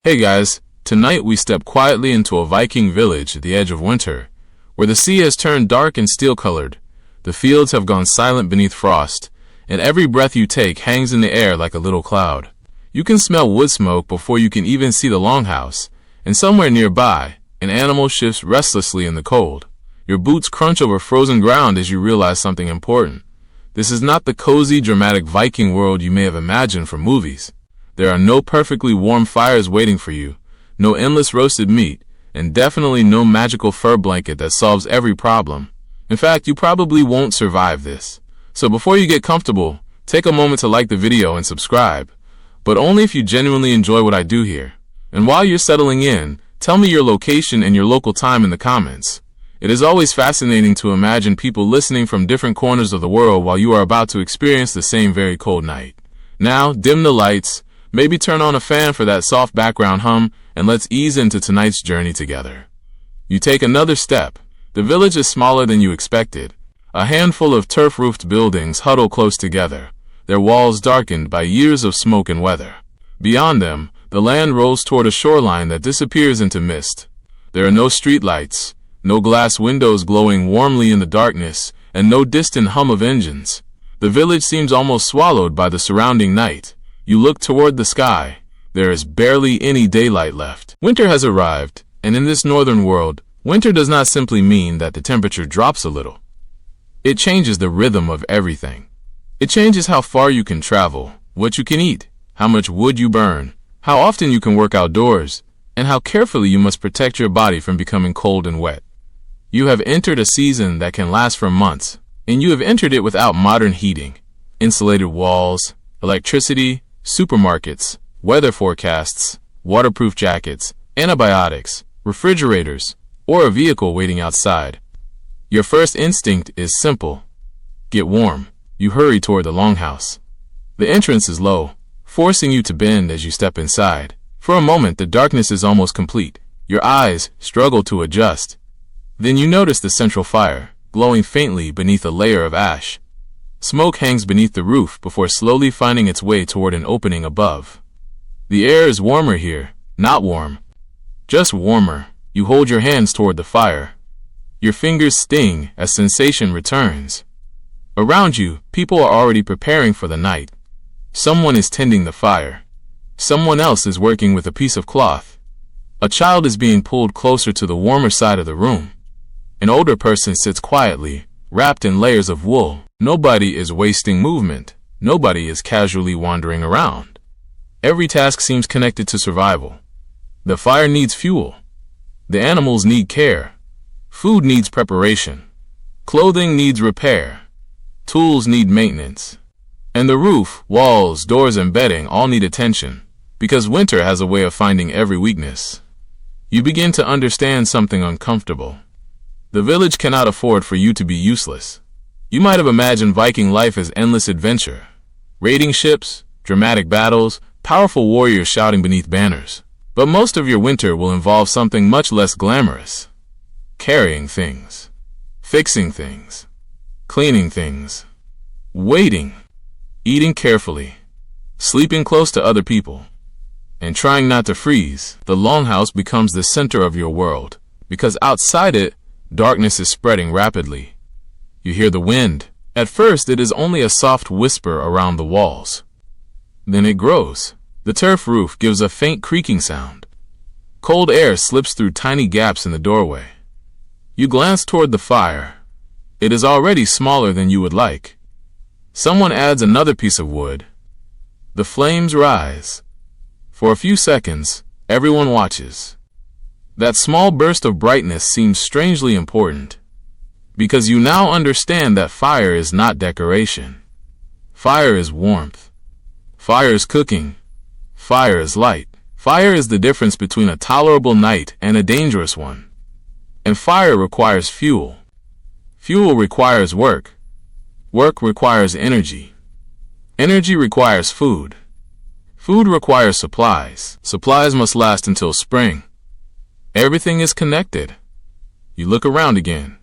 Hey guys, tonight we step quietly into a Viking village at the edge of winter, where the sea has turned dark and steel-colored, the fields have gone silent beneath frost, and every breath you take hangs in the air like a little cloud. You can smell wood smoke before you can even see the longhouse, and somewhere nearby, an animal shifts restlessly in the cold. Your boots crunch over frozen ground as you realize something important. This is not the cozy, dramatic Viking world you may have imagined from movies. There are no perfectly warm fires waiting for you, no endless roasted meat, and definitely no magical fur blanket that solves every problem. In fact, you probably won't survive this. So before you get comfortable, take a moment to like the video and subscribe, but only if you genuinely enjoy what I do here. And while you're settling in, tell me your location and your local time in the comments. It is always fascinating to imagine people listening from different corners of the world while you are about to experience the same very cold night. Now, dim the lights, maybe turn on a fan for that soft background hum, and let's ease into tonight's journey together. You take another step. The village is smaller than you expected. A handful of turf-roofed buildings huddle close together, their walls darkened by years of smoke and weather. Beyond them, the land rolls toward a shoreline that disappears into mist. There are no streetlights, no glass windows glowing warmly in the darkness, and no distant hum of engines. The village seems almost swallowed by the surrounding night. You look toward the sky. There is barely any daylight left. Winter has arrived, and in this northern world, winter does not simply mean that the temperature drops a little. It changes the rhythm of everything. It changes how far you can travel, what you can eat, how much wood you burn, how often you can work outdoors, and how carefully you must protect your body from becoming cold and wet. You have entered a season that can last for months, and you have entered it without modern heating, insulated walls, electricity, supermarkets, weather forecasts, waterproof jackets, antibiotics, refrigerators, or a vehicle waiting outside. Your first instinct is simple. Get warm. You hurry toward the longhouse. The entrance is low, forcing you to bend as you step inside. For a moment, the darkness is almost complete. Your eyes struggle to adjust. Then you notice the central fire, glowing faintly beneath a layer of ash. Smoke hangs beneath the roof before slowly finding its way toward an opening above. The air is warmer here, not warm, just warmer. You hold your hands toward the fire. Your fingers sting as sensation returns. Around you, people are already preparing for the night. Someone is tending the fire. Someone else is working with a piece of cloth. A child is being pulled closer to the warmer side of the room. An older person sits quietly, wrapped in layers of wool. Nobody is wasting movement. Nobody is casually wandering around. Every task seems connected to survival. The fire needs fuel. The animals need care. Food needs preparation. Clothing needs repair. Tools need maintenance. And the roof, walls, doors, and bedding all need attention, because winter has a way of finding every weakness. You begin to understand something uncomfortable. The village cannot afford for you to be useless. You might have imagined Viking life as endless adventure. Raiding ships, dramatic battles, powerful warriors shouting beneath banners. But most of your winter will involve something much less glamorous. Carrying things. Fixing things. Cleaning things. Waiting. Eating carefully. Sleeping close to other people. And trying not to freeze. The longhouse becomes the center of your world, because outside it, darkness is spreading rapidly. You hear the wind. At first, it is only a soft whisper around the walls. Then it grows. The turf roof gives a faint creaking sound. Cold air slips through tiny gaps in the doorway. You glance toward the fire. It is already smaller than you would like. Someone adds another piece of wood. The flames rise. For a few seconds, everyone watches. That small burst of brightness seems strangely important, because you now understand that fire is not decoration. Fire is warmth. Fire is cooking. Fire is light. Fire is the difference between a tolerable night and a dangerous one. And fire requires fuel. Fuel requires work. Work requires energy. Energy requires food. Food requires supplies. Supplies must last until spring. Everything is connected. You look around again.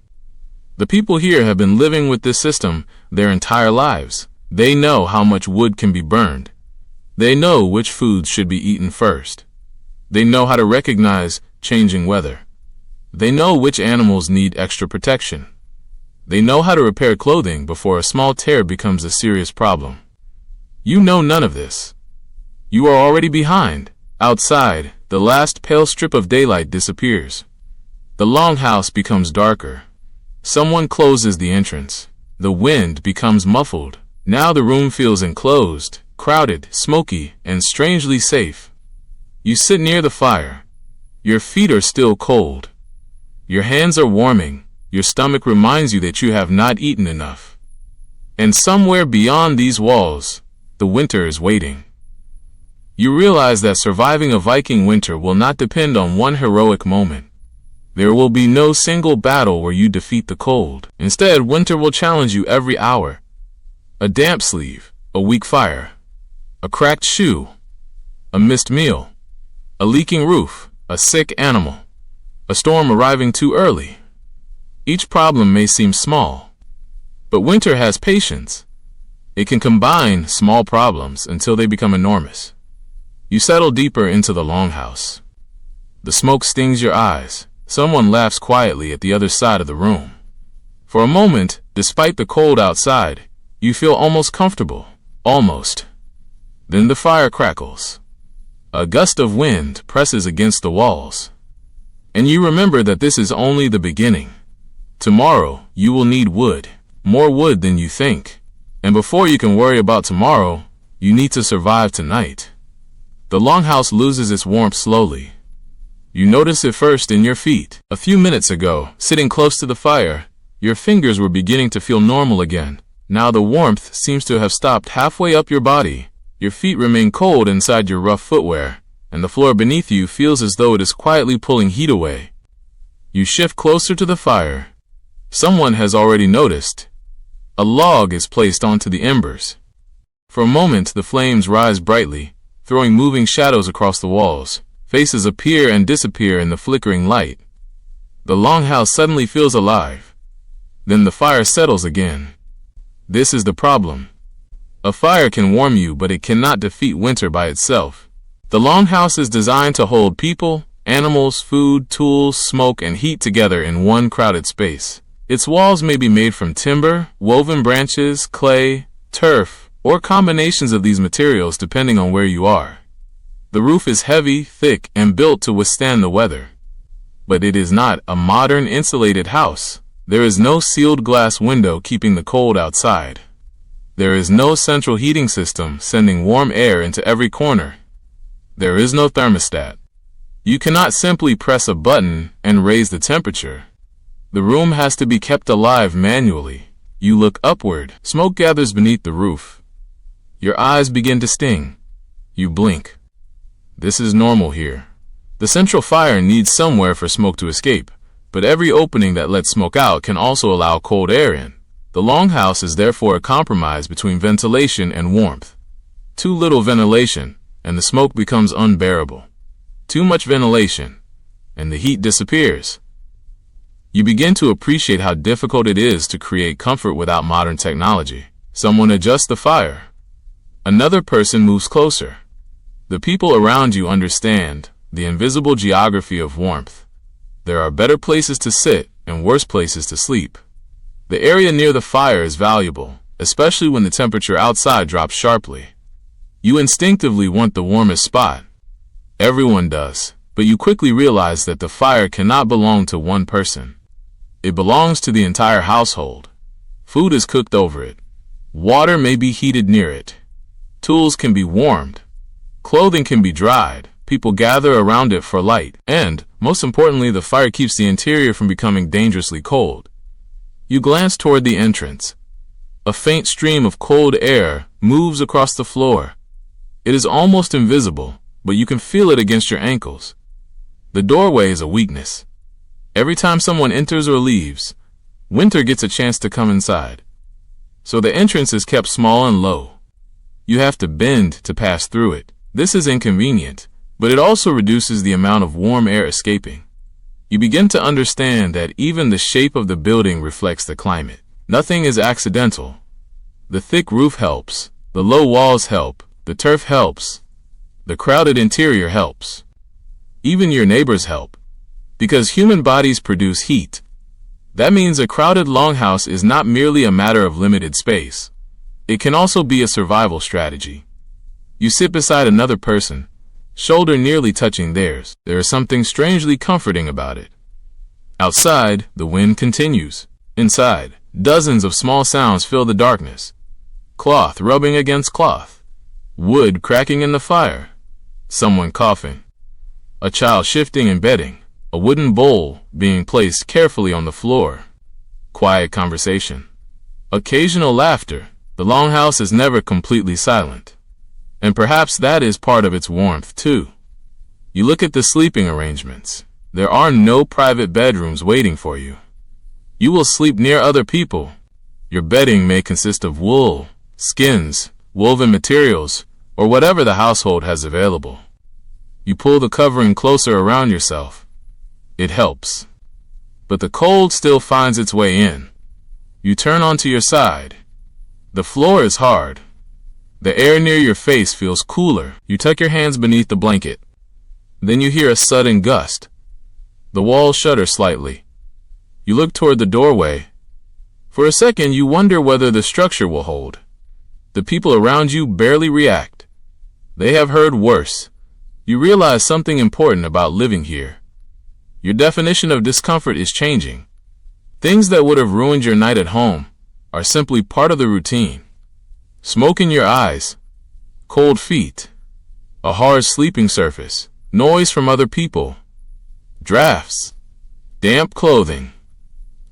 The people here have been living with this system their entire lives. They know how much wood can be burned. They know which foods should be eaten first. They know how to recognize changing weather. They know which animals need extra protection. They know how to repair clothing before a small tear becomes a serious problem. You know none of this. You are already behind. Outside, the last pale strip of daylight disappears. The longhouse becomes darker. Someone closes the entrance. The wind becomes muffled. Now the room feels enclosed, crowded, smoky, and strangely safe. You sit near the fire. Your feet are still cold. Your hands are warming. Your stomach reminds you that you have not eaten enough. And somewhere beyond these walls, the winter is waiting. You realize that surviving a Viking winter will not depend on one heroic moment. There will be no single battle where you defeat the cold. Instead, winter will challenge you every hour. A damp sleeve, a weak fire, a cracked shoe, a missed meal, a leaking roof, a sick animal, a storm arriving too early. Each problem may seem small, but winter has patience. It can combine small problems until they become enormous. You settle deeper into the longhouse. The smoke stings your eyes. Someone laughs quietly at the other side of the room. For a moment, despite the cold outside, you feel almost comfortable. Almost. Then the fire crackles. A gust of wind presses against the walls. And you remember that this is only the beginning. Tomorrow, you will need wood. More wood than you think. And before you can worry about tomorrow, you need to survive tonight. The longhouse loses its warmth slowly. You notice it first in your feet. A few minutes ago, sitting close to the fire, your fingers were beginning to feel normal again. Now the warmth seems to have stopped halfway up your body. Your feet remain cold inside your rough footwear, and the floor beneath you feels as though it is quietly pulling heat away. You shift closer to the fire. Someone has already noticed. A log is placed onto the embers. For a moment, the flames rise brightly, throwing moving shadows across the walls. Faces appear and disappear in the flickering light. The longhouse suddenly feels alive. Then the fire settles again. This is the problem. A fire can warm you, but it cannot defeat winter by itself. The longhouse is designed to hold people, animals, food, tools, smoke, and heat together in one crowded space. Its walls may be made from timber, woven branches, clay, turf, or combinations of these materials depending on where you are. The roof is heavy, thick, and built to withstand the weather. But it is not a modern insulated house. There is no sealed glass window keeping the cold outside. There is no central heating system sending warm air into every corner. There is no thermostat. You cannot simply press a button and raise the temperature. The room has to be kept alive manually. You look upward. Smoke gathers beneath the roof. Your eyes begin to sting. You blink. This is normal here. The central fire needs somewhere for smoke to escape, but every opening that lets smoke out can also allow cold air in. The longhouse is therefore a compromise between ventilation and warmth. Too little ventilation, and the smoke becomes unbearable. Too much ventilation, and the heat disappears. You begin to appreciate how difficult it is to create comfort without modern technology. Someone adjusts the fire. Another person moves closer. The people around you understand the invisible geography of warmth. There are better places to sit and worse places to sleep. The area near the fire is valuable, especially when the temperature outside drops sharply. You instinctively want the warmest spot. Everyone does, but you quickly realize that the fire cannot belong to one person. It belongs to the entire household. Food is cooked over it. Water may be heated near it. Tools can be warmed. Clothing can be dried. People gather around it for light. And, most importantly, the fire keeps the interior from becoming dangerously cold. You glance toward the entrance. A faint stream of cold air moves across the floor. It is almost invisible, but you can feel it against your ankles. The doorway is a weakness. Every time someone enters or leaves, winter gets a chance to come inside. So the entrance is kept small and low. You have to bend to pass through it. This is inconvenient, but it also reduces the amount of warm air escaping. You begin to understand that even the shape of the building reflects the climate. Nothing is accidental. The thick roof helps. The low walls help. The turf helps. The crowded interior helps. Even your neighbors help. Because human bodies produce heat. That means a crowded longhouse is not merely a matter of limited space. It can also be a survival strategy. You sit beside another person, shoulder nearly touching theirs. There is something strangely comforting about it. Outside, the wind continues. Inside, dozens of small sounds fill the darkness. Cloth rubbing against cloth. Wood cracking in the fire. Someone coughing. A child shifting in bedding. A wooden bowl being placed carefully on the floor. Quiet conversation. Occasional laughter. The longhouse is never completely silent. And perhaps that is part of its warmth, too. You look at the sleeping arrangements. There are no private bedrooms waiting for you. You will sleep near other people. Your bedding may consist of wool, skins, woven materials, or whatever the household has available. You pull the covering closer around yourself. It helps. But the cold still finds its way in. You turn onto your side. The floor is hard. The air near your face feels cooler. You tuck your hands beneath the blanket. Then you hear a sudden gust. The walls shudder slightly. You look toward the doorway. For a second, you wonder whether the structure will hold. The people around you barely react. They have heard worse. You realize something important about living here. Your definition of discomfort is changing. Things that would have ruined your night at home are simply part of the routine. Smoke in your eyes, cold feet, a hard sleeping surface, noise from other people, drafts, damp clothing,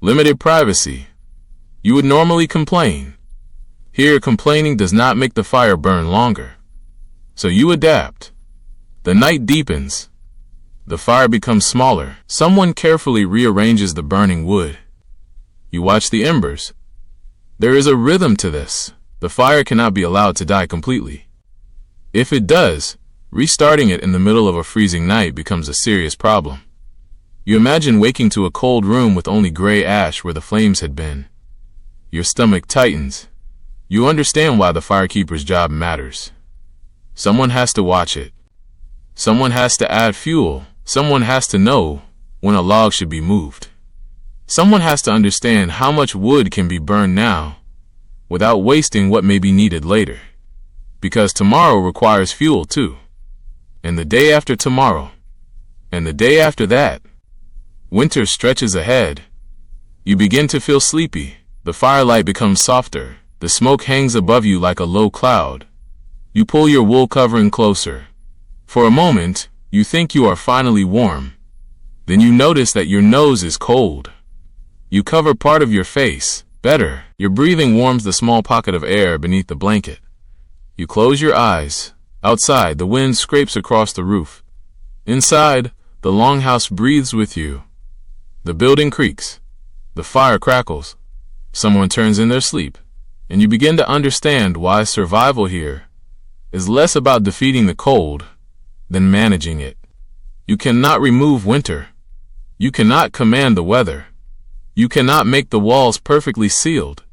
limited privacy. You would normally complain. Here, complaining does not make the fire burn longer. So you adapt. The night deepens. The fire becomes smaller. Someone carefully rearranges the burning wood. You watch the embers. There is a rhythm to this. The fire cannot be allowed to die completely. If it does, restarting it in the middle of a freezing night becomes a serious problem. You imagine waking to a cold room with only gray ash where the flames had been. Your stomach tightens. You understand why the firekeeper's job matters. Someone has to watch it. Someone has to add fuel. Someone has to know when a log should be moved. Someone has to understand how much wood can be burned now without wasting what may be needed later. Because tomorrow requires fuel too. And the day after tomorrow. And the day after that. Winter stretches ahead. You begin to feel sleepy. The firelight becomes softer. The smoke hangs above you like a low cloud. You pull your wool covering closer. For a moment, you think you are finally warm. Then you notice that your nose is cold. You cover part of your face. Better, your breathing warms the small pocket of air beneath the blanket. You close your eyes. Outside, the wind scrapes across the roof. Inside, the longhouse breathes with you. The building creaks. The fire crackles. Someone turns in their sleep. And you begin to understand why survival here is less about defeating the cold than managing it. You cannot remove winter. You cannot command the weather. You cannot make the walls perfectly sealed.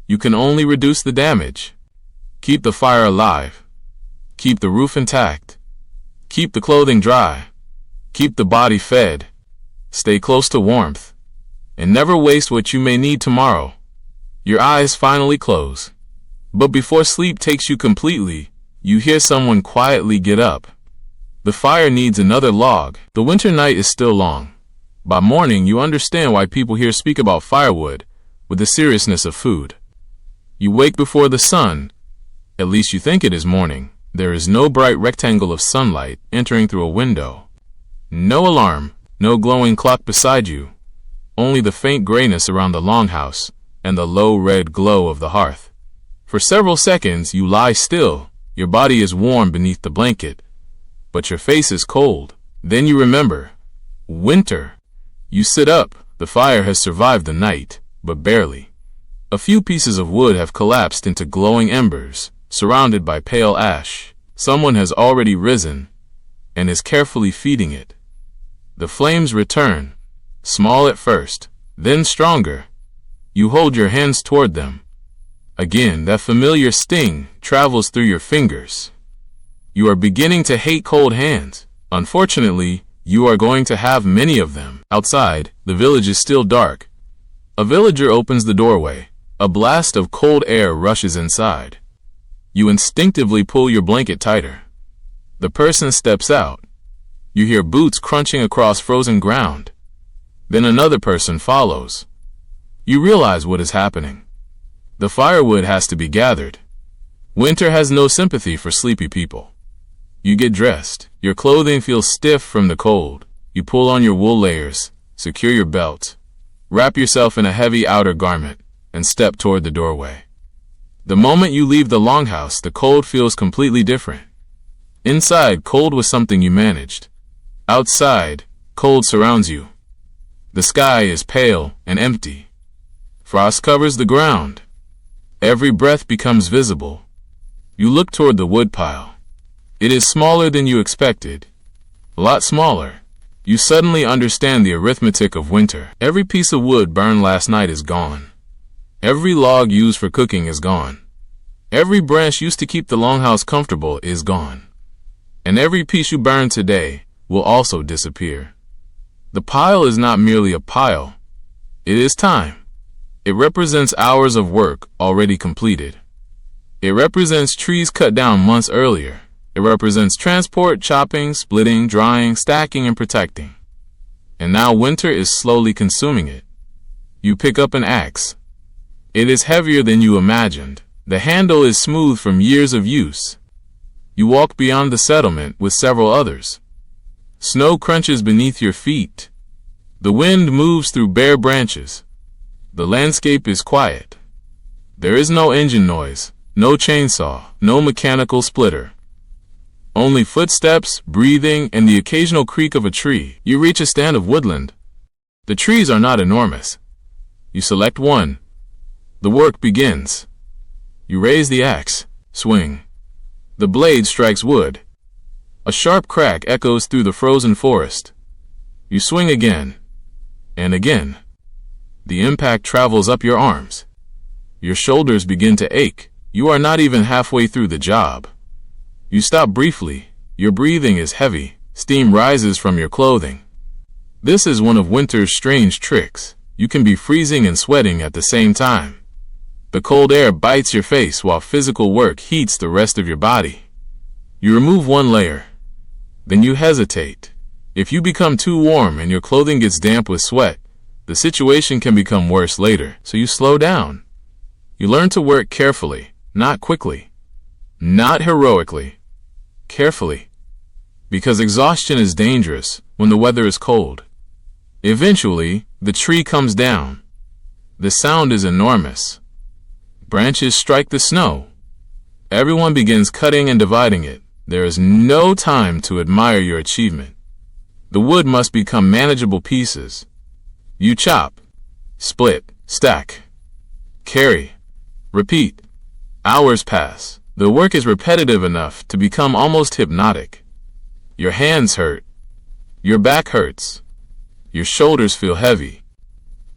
You can only reduce the damage. Keep the fire alive. Keep the roof intact. Keep the clothing dry. Keep the body fed. Stay close to warmth. And never waste what you may need tomorrow. Your eyes finally close. But before sleep takes you completely, you hear someone quietly get up. The fire needs another log. The winter night is still long. By morning, you understand why people here speak about firewood with the seriousness of food. You wake before the sun. At least you think it is morning. There is no bright rectangle of sunlight entering through a window. No alarm, no glowing clock beside you. Only the faint grayness around the longhouse and the low red glow of the hearth. For several seconds, you lie still. Your body is warm beneath the blanket, but your face is cold. Then you remember. Winter. You sit up. The fire has survived the night, but barely. A few pieces of wood have collapsed into glowing embers, surrounded by pale ash. Someone has already risen and is carefully feeding it. The flames return, small at first, then stronger. You hold your hands toward them. Again, that familiar sting travels through your fingers. You are beginning to hate cold hands. Unfortunately, You are going to have many of them. Outside, the village is still dark. A villager opens the doorway. A blast of cold air rushes inside. You instinctively pull your blanket tighter. The person steps out. You hear boots crunching across frozen ground. Then another person follows. You realize what is happening. The firewood has to be gathered. Winter has no sympathy for sleepy people. You get dressed. Your clothing feels stiff from the cold. You pull on your wool layers, secure your belt, wrap yourself in a heavy outer garment, and step toward the doorway. The moment you leave the longhouse, the cold feels completely different. Inside, cold was something you managed. Outside, cold surrounds you. The sky is pale and empty. Frost covers the ground. Every breath becomes visible. You look toward the woodpile. It is smaller than you expected. A lot smaller. You suddenly understand the arithmetic of winter. Every piece of wood burned last night is gone. Every log used for cooking is gone. Every branch used to keep the longhouse comfortable is gone. And every piece you burn today will also disappear. The pile is not merely a pile. It is time. It represents hours of work already completed. It represents trees cut down months earlier. It represents transport, chopping, splitting, drying, stacking, and protecting. And now winter is slowly consuming it. You pick up an axe. It is heavier than you imagined. The handle is smooth from years of use. You walk beyond the settlement with several others. Snow crunches beneath your feet. The wind moves through bare branches. The landscape is quiet. There is no engine noise, no chainsaw, no mechanical splitter. Only footsteps, breathing, and the occasional creak of a tree. You reach a stand of woodland. The trees are not enormous. You select one. The work begins. You raise the axe, swing. The blade strikes wood. A sharp crack echoes through the frozen forest. You swing again, and again. The impact travels up your arms. Your shoulders begin to ache. You are not even halfway through the job. You stop briefly. Your breathing is heavy. Steam rises from your clothing. This is one of winter's strange tricks. You can be freezing and sweating at the same time. The cold air bites your face while physical work heats the rest of your body. You remove one layer. Then you hesitate. If you become too warm and your clothing gets damp with sweat, the situation can become worse later, so you slow down. You learn to work carefully, not quickly, not heroically, carefully, because exhaustion is dangerous when the weather is cold. Eventually, the tree comes down. The sound is enormous. Branches strike the snow. Everyone begins cutting and dividing it. There is no time to admire your achievement. The wood must become manageable pieces. You chop, split, stack, carry, repeat. Hours pass. The work is repetitive enough to become almost hypnotic. Your hands hurt. Your back hurts. Your shoulders feel heavy.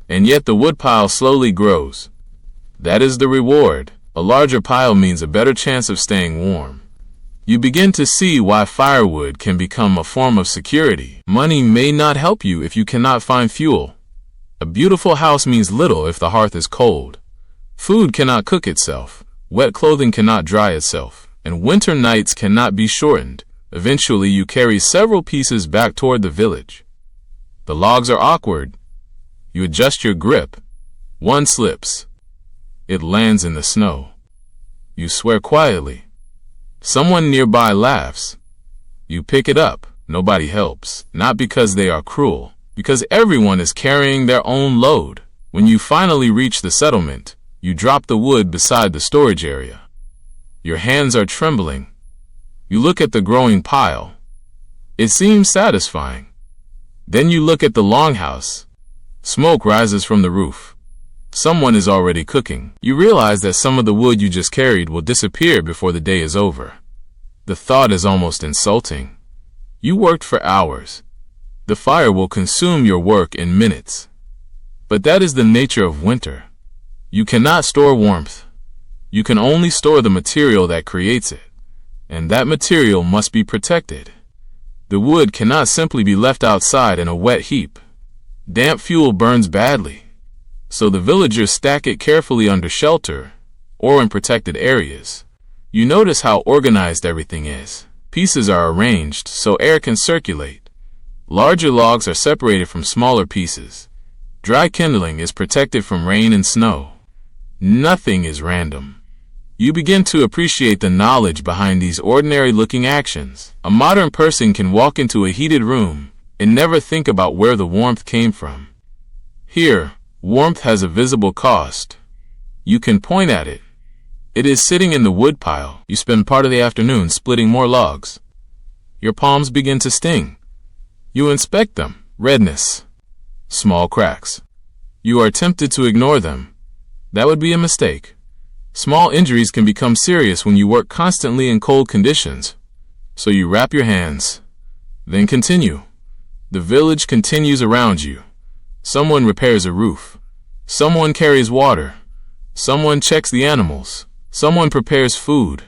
And yet the woodpile slowly grows. That is the reward. A larger pile means a better chance of staying warm. You begin to see why firewood can become a form of security. Money may not help you if you cannot find fuel. A beautiful house means little if the hearth is cold. Food cannot cook itself. Wet clothing cannot dry itself. And winter nights cannot be shortened. Eventually, you carry several pieces back toward the village. The logs are awkward. You adjust your grip. One slips. It lands in the snow. You swear quietly. Someone nearby laughs. You pick it up. Nobody helps. Not because they are cruel. Because everyone is carrying their own load. When you finally reach the settlement, you drop the wood beside the storage area. Your hands are trembling. You look at the growing pile. It seems satisfying. Then you look at the longhouse. Smoke rises from the roof. Someone is already cooking. You realize that some of the wood you just carried will disappear before the day is over. The thought is almost insulting. You worked for hours. The fire will consume your work in minutes. But that is the nature of winter. You cannot store warmth. You can only store the material that creates it. And that material must be protected. The wood cannot simply be left outside in a wet heap. Damp fuel burns badly, so the villagers stack it carefully under shelter or in protected areas. You notice how organized everything is. Pieces are arranged so air can circulate. Larger logs are separated from smaller pieces. Dry kindling is protected from rain and snow. Nothing is random. You begin to appreciate the knowledge behind these ordinary-looking actions. A modern person can walk into a heated room and never think about where the warmth came from. Here, warmth has a visible cost. You can point at it. It is sitting in the wood pile. You spend part of the afternoon splitting more logs. Your palms begin to sting. You inspect them. Redness. Small cracks. You are tempted to ignore them. That would be a mistake. Small injuries can become serious when you work constantly in cold conditions. So you wrap your hands. Then continue. The village continues around you. Someone repairs a roof. Someone carries water. Someone checks the animals. Someone prepares food.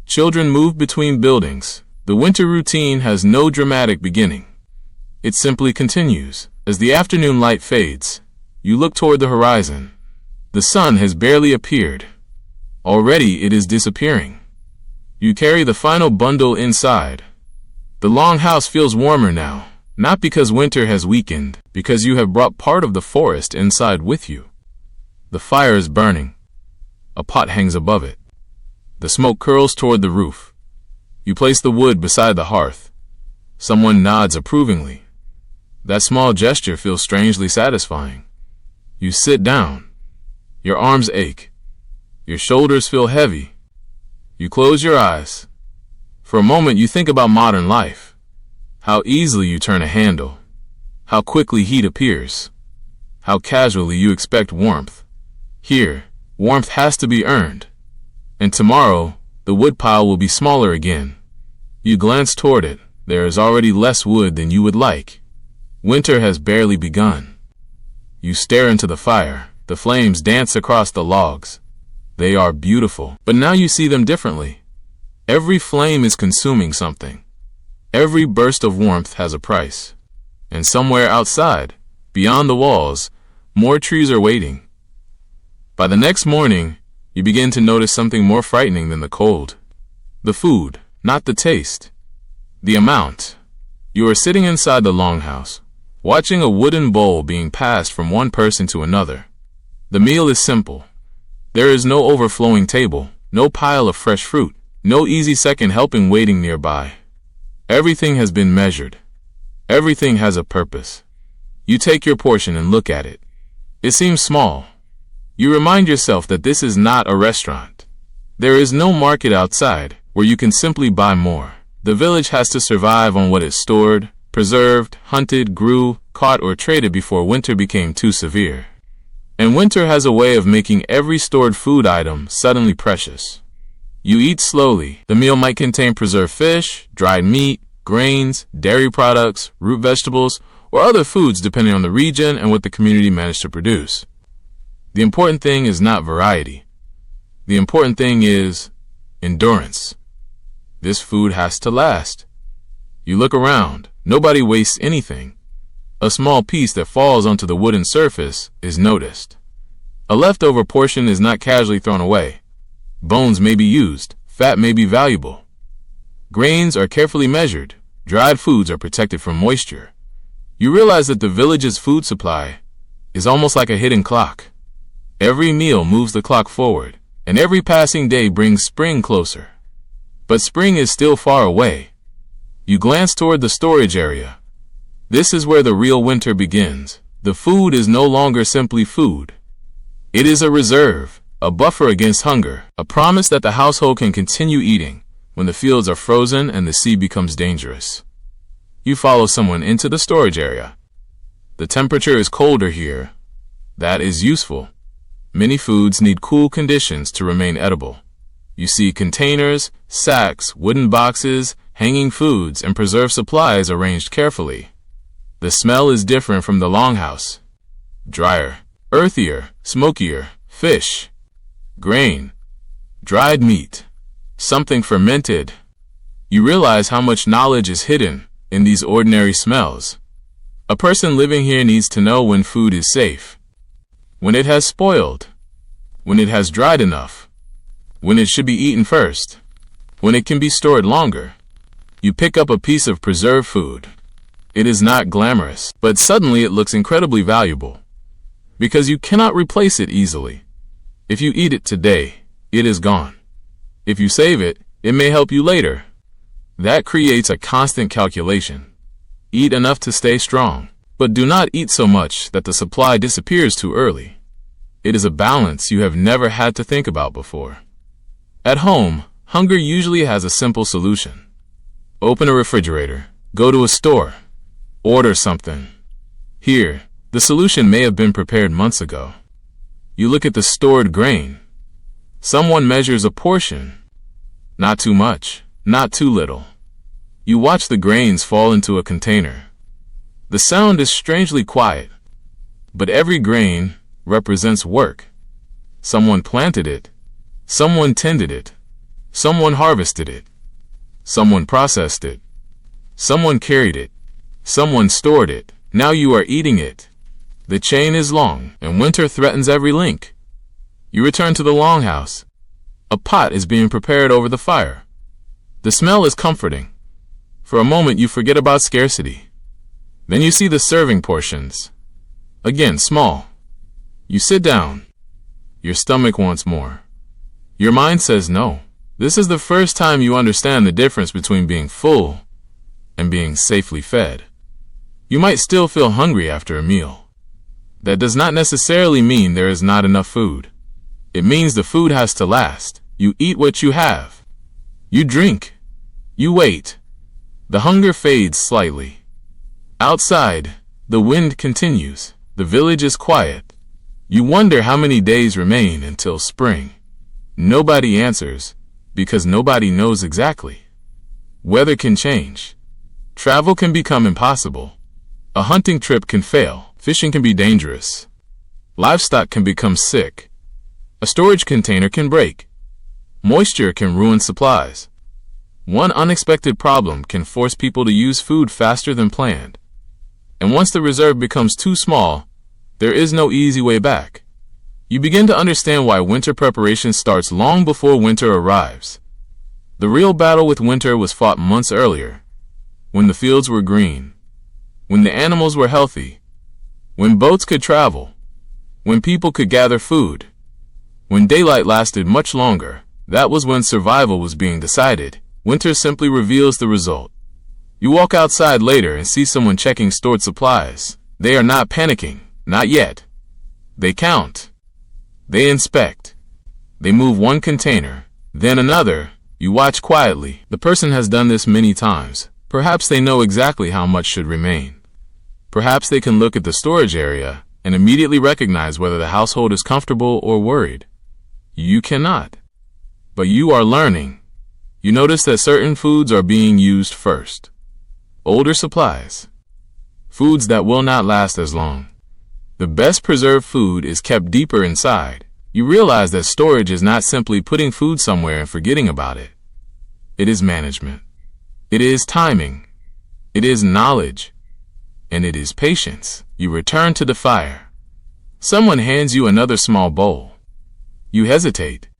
Children move between buildings. The winter routine has no dramatic beginning. It simply continues. As the afternoon light fades, you look toward the horizon. The sun has barely appeared. Already it is disappearing. You carry the final bundle inside. The long house feels warmer now, not because winter has weakened, because you have brought part of the forest inside with you. The fire is burning. A pot hangs above it. The smoke curls toward the roof. You place the wood beside the hearth. Someone nods approvingly. That small gesture feels strangely satisfying. You sit down. Your arms ache. Your shoulders feel heavy. You close your eyes. For a moment you think about modern life. How easily you turn a handle. How quickly heat appears. How casually you expect warmth. Here, warmth has to be earned. And tomorrow, the woodpile will be smaller again. You glance toward it. There is already less wood than you would like. Winter has barely begun. You stare into the fire. The flames dance across the logs. They are beautiful, but now you see them differently. Every flame is consuming something. Every burst of warmth has a price. And somewhere outside, beyond the walls, more trees are waiting. By the next morning, you begin to notice something more frightening than the cold. The food, not the taste. The amount. You are sitting inside the longhouse, watching a wooden bowl being passed from one person to another. The meal is simple. There is no overflowing table, no pile of fresh fruit, no easy second helping waiting nearby. Everything has been measured. Everything has a purpose. You take your portion and look at it. It seems small. You remind yourself that this is not a restaurant. There is no market outside where you can simply buy more. The village has to survive on what is stored, preserved, hunted, grew, caught, or traded before winter became too severe. And winter has a way of making every stored food item suddenly precious. You eat slowly. The meal might contain preserved fish, dried meat, grains, dairy products, root vegetables, or other foods depending on the region and what the community managed to produce. The important thing is not variety. The important thing is endurance. This food has to last. You look around. Nobody wastes anything. A small piece that falls onto the wooden surface is noticed. A leftover portion is not casually thrown away. Bones may be used. Fat may be valuable. Grains are carefully measured. Dried foods are protected from moisture. You realize that the village's food supply is almost like a hidden clock. Every meal moves the clock forward, and every passing day brings spring closer. But spring is still far away. You glance toward the storage area. This is where the real winter begins. The food is no longer simply food. It is a reserve, a buffer against hunger, a promise that the household can continue eating when the fields are frozen and the sea becomes dangerous. You follow someone into the storage area. The temperature is colder here. That is useful. Many foods need cool conditions to remain edible. You see containers, sacks, wooden boxes, hanging foods, and preserved supplies arranged carefully. The smell is different from the longhouse. Drier, earthier, smokier, fish, grain, dried meat, something fermented. You realize how much knowledge is hidden in these ordinary smells. A person living here needs to know when food is safe, when it has spoiled, when it has dried enough, when it should be eaten first, when it can be stored longer. You pick up a piece of preserved food. It is not glamorous, but suddenly it looks incredibly valuable, because you cannot replace it easily. If you eat it today, it is gone. If you save it, it may help you later. That creates a constant calculation. Eat enough to stay strong, but do not eat so much that the supply disappears too early. It is a balance you have never had to think about before. At home, hunger usually has a simple solution. Open a refrigerator, go to a store, order something. Here, the solution may have been prepared months ago. You look at the stored grain. Someone measures a portion. Not too much, not too little. You watch the grains fall into a container. The sound is strangely quiet, but every grain represents work. Someone planted it. Someone tended it. Someone harvested it. Someone processed it. Someone carried it. Someone stored it. Now you are eating it. The chain is long, and winter threatens every link. You return to the longhouse. A pot is being prepared over the fire. The smell is comforting. For a moment you forget about scarcity. Then you see the serving portions. Again, small. You sit down. Your stomach wants more. Your mind says no. This is the first time you understand the difference between being full and being safely fed. You might still feel hungry after a meal. That does not necessarily mean there is not enough food. It means the food has to last. You eat what you have. You drink. You wait. The hunger fades slightly. Outside, the wind continues. The village is quiet. You wonder how many days remain until spring. Nobody answers, because nobody knows exactly. Weather can change. Travel can become impossible. A hunting trip can fail. Fishing can be dangerous. Livestock can become sick. A storage container can break. Moisture can ruin supplies. One unexpected problem can force people to use food faster than planned. And once the reserve becomes too small, there is no easy way back. You begin to understand why winter preparation starts long before winter arrives. The real battle with winter was fought months earlier, when the fields were green, when the animals were healthy, when boats could travel, when people could gather food, when daylight lasted much longer. That was when survival was being decided. Winter simply reveals the result. You walk outside later and see someone checking stored supplies. They are not panicking, not yet. They count. They inspect. They move one container, then another. You watch quietly. The person has done this many times. Perhaps they know exactly how much should remain. Perhaps they can look at the storage area and immediately recognize whether the household is comfortable or worried. You cannot. But you are learning. You notice that certain foods are being used first. Older supplies. Foods that will not last as long. The best preserved food is kept deeper inside. You realize that storage is not simply putting food somewhere and forgetting about it. It is management. It is timing. It is knowledge. And it is patience. You return to the fire. Someone hands you another small bowl. You hesitate.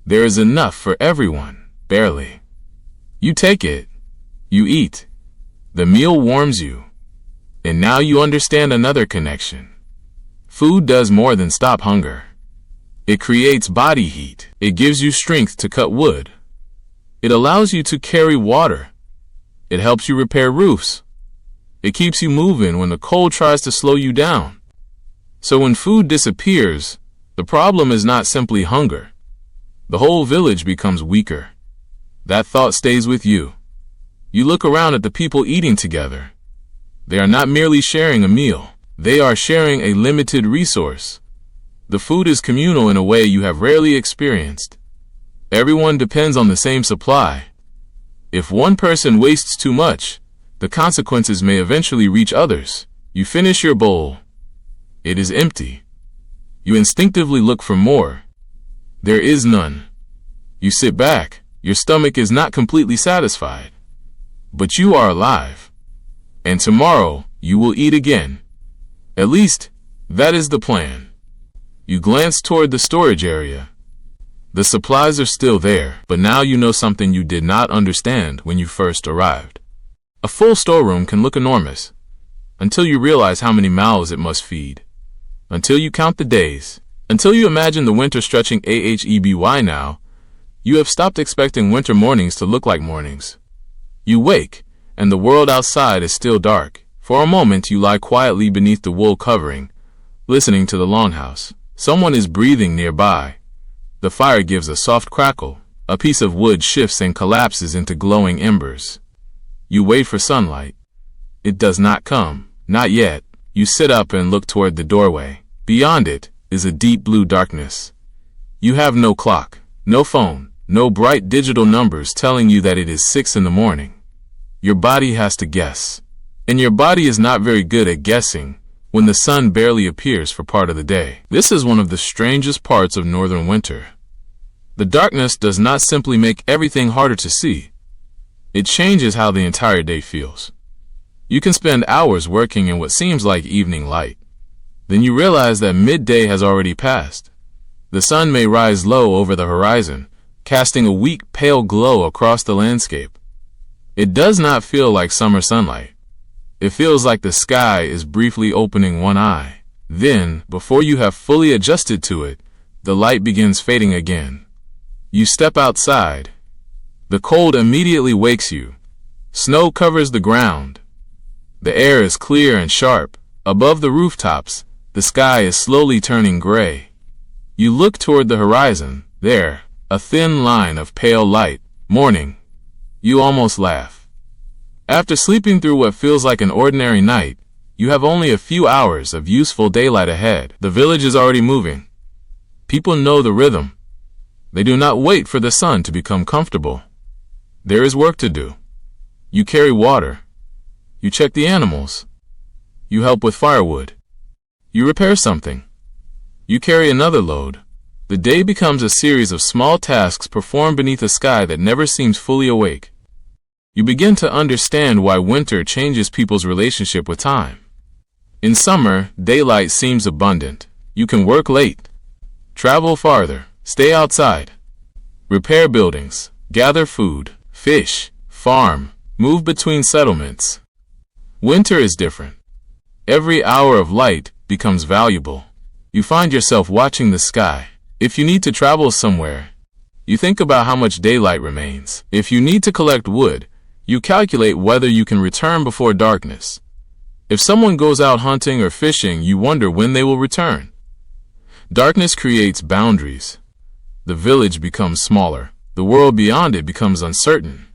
There is enough for everyone, barely. You take it. You eat. The meal warms you. And now you understand another connection. Food does more than stop hunger. It creates body heat. It gives you strength to cut wood. It allows you to carry water. It helps you repair roofs. It keeps you moving when the cold tries to slow you down. So when food disappears, the problem is not simply hunger. The whole village becomes weaker. That thought stays with you. You look around at the people eating together. They are not merely sharing a meal. They are sharing a limited resource. The food is communal in a way you have rarely experienced. Everyone depends on the same supply. If one person wastes too much, the consequences may eventually reach others. You finish your bowl. It is empty. You instinctively look for more. There is none. You sit back. Your stomach is not completely satisfied. But you are alive. And tomorrow you will eat again. At least, that is the plan. You glance toward the storage area. The supplies are still there, but now you know something you did not understand when you first arrived. A full storeroom can look enormous, until you realize how many mouths it must feed. Until you count the days. Until you imagine the winter stretching ahead now, you have stopped expecting winter mornings to look like mornings. You wake, and the world outside is still dark. For a moment you lie quietly beneath the wool covering, listening to the longhouse. Someone is breathing nearby. The fire gives a soft crackle. A piece of wood shifts and collapses into glowing embers. You wait for sunlight. It does not come. Not yet. You sit up and look toward the doorway. Beyond it is a deep blue darkness. You have no clock, no phone, no bright digital numbers telling you that it is 6 in the morning. Your body has to guess. And your body is not very good at guessing when the sun barely appears for part of the day. This is one of the strangest parts of northern winter. The darkness does not simply make everything harder to see. It changes how the entire day feels. You can spend hours working in what seems like evening light. Then you realize that midday has already passed. The sun may rise low over the horizon, casting a weak, pale glow across the landscape. It does not feel like summer sunlight. It feels like the sky is briefly opening one eye. Then, before you have fully adjusted to it, the light begins fading again. You step outside. The cold immediately wakes you. Snow covers the ground. The air is clear and sharp. Above the rooftops, the sky is slowly turning gray. You look toward the horizon. There, a thin line of pale light. Morning. You almost laugh. After sleeping through what feels like an ordinary night, you have only a few hours of useful daylight ahead. The village is already moving. People know the rhythm. They do not wait for the sun to become comfortable. There is work to do. You carry water. You check the animals. You help with firewood. You repair something. You carry another load. The day becomes a series of small tasks performed beneath a sky that never seems fully awake. You begin to understand why winter changes people's relationship with time. In summer, daylight seems abundant. You can work late, travel farther, stay outside, repair buildings, gather food, fish, farm, move between settlements. Winter is different. Every hour of light becomes valuable. You find yourself watching the sky. If you need to travel somewhere, you think about how much daylight remains. If you need to collect wood, you calculate whether you can return before darkness. If someone goes out hunting or fishing, you wonder when they will return. Darkness creates boundaries. The village becomes smaller. The world beyond it becomes uncertain.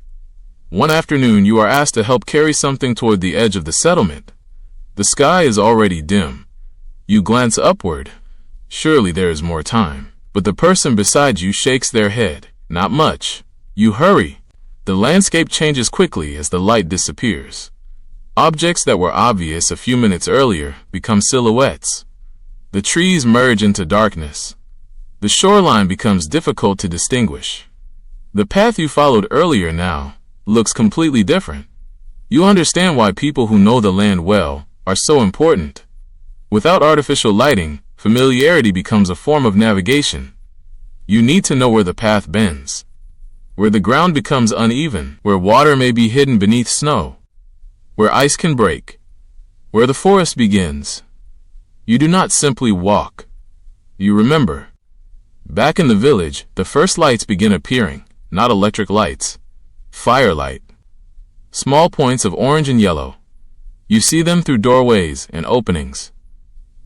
One afternoon, you are asked to help carry something toward the edge of the settlement. The sky is already dim. You glance upward. Surely there is more time. But the person beside you shakes their head. Not much. You hurry. The landscape changes quickly as the light disappears. Objects that were obvious a few minutes earlier become silhouettes. The trees merge into darkness. The shoreline becomes difficult to distinguish. The path you followed earlier now looks completely different. You understand why people who know the land well are so important. Without artificial lighting, familiarity becomes a form of navigation. You need to know where the path bends, where the ground becomes uneven, where water may be hidden beneath snow, where ice can break, where the forest begins. You do not simply walk. You remember. Back in the village, the first lights begin appearing, not electric lights. Firelight. Small points of orange and yellow. You see them through doorways and openings.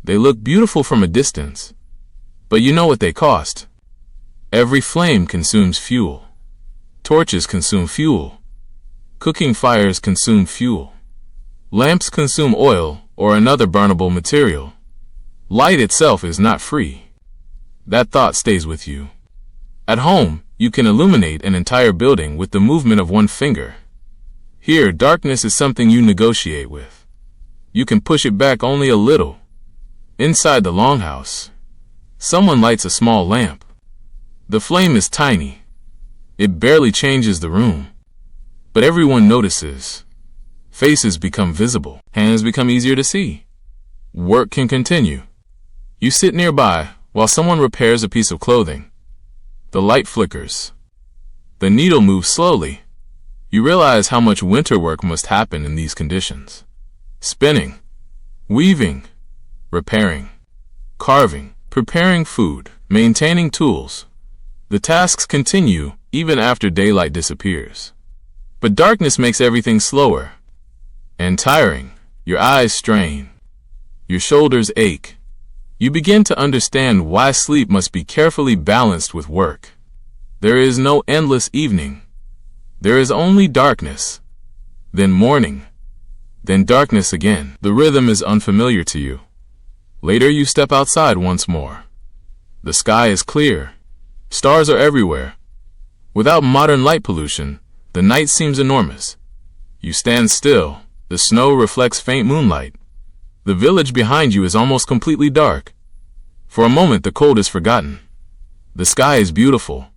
They look beautiful from a distance, but you know what they cost. Every flame consumes fuel. Torches consume fuel. Cooking fires consume fuel. Lamps consume oil or another burnable material. Light itself is not free. That thought stays with you. At home, you can illuminate an entire building with the movement of one finger. Here, darkness is something you negotiate with. You can push it back only a little. Inside the longhouse, someone lights a small lamp. The flame is tiny. It barely changes the room. But everyone notices. Faces become visible. Hands become easier to see. Work can continue. You sit nearby while someone repairs a piece of clothing. The light flickers. The needle moves slowly. You realize how much winter work must happen in these conditions. Spinning, weaving, repairing, carving, preparing food, maintaining tools. The tasks continue even after daylight disappears. But darkness makes everything slower and tiring. Your eyes strain. Your shoulders ache. You begin to understand why sleep must be carefully balanced with work. There is no endless evening. There is only darkness, then morning, then darkness again. The rhythm is unfamiliar to you. Later you step outside once more. The sky is clear. Stars are everywhere. Without modern light pollution, the night seems enormous. You stand still. The snow reflects faint moonlight. The village behind you is almost completely dark. For a moment the cold is forgotten. The sky is beautiful.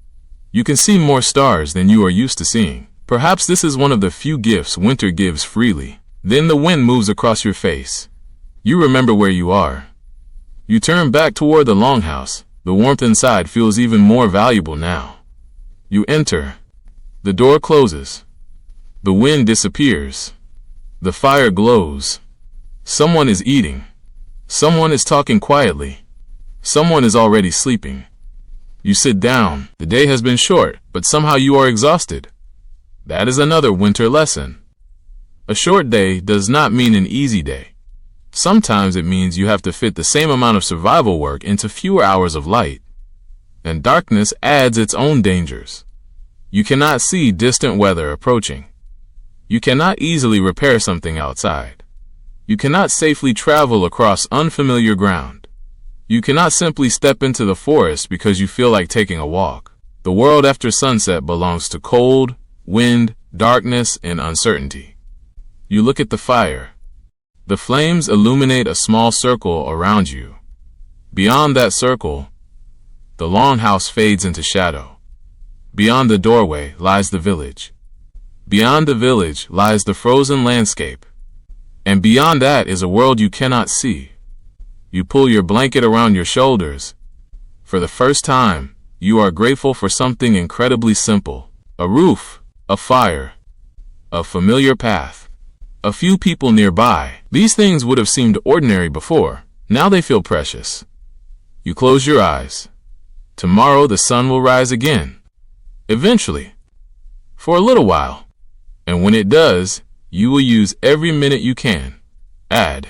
You can see more stars than you are used to seeing. Perhaps this is one of the few gifts winter gives freely. Then the wind moves across your face. You remember where you are. You turn back toward the longhouse. The warmth inside feels even more valuable now. You enter. The door closes. The wind disappears. The fire glows. Someone is eating. Someone is talking quietly. Someone is already sleeping. You sit down. The day has been short, but somehow you are exhausted. That is another winter lesson. A short day does not mean an easy day. Sometimes it means you have to fit the same amount of survival work into fewer hours of light. And darkness adds its own dangers. You cannot see distant weather approaching. You cannot easily repair something outside. You cannot safely travel across unfamiliar ground. You cannot simply step into the forest because you feel like taking a walk. The world after sunset belongs to cold, wind, darkness, and uncertainty. You look at the fire. The flames illuminate a small circle around you. Beyond that circle, the longhouse fades into shadow. Beyond the doorway lies the village. Beyond the village lies the frozen landscape. And beyond that is a world you cannot see. You pull your blanket around your shoulders. For the first time, you are grateful for something incredibly simple. A roof, a fire, a familiar path, a few people nearby. These things would have seemed ordinary before. Now they feel precious. You close your eyes. Tomorrow the sun will rise again. Eventually. For a little while. And when it does, you will use every minute you can. Add.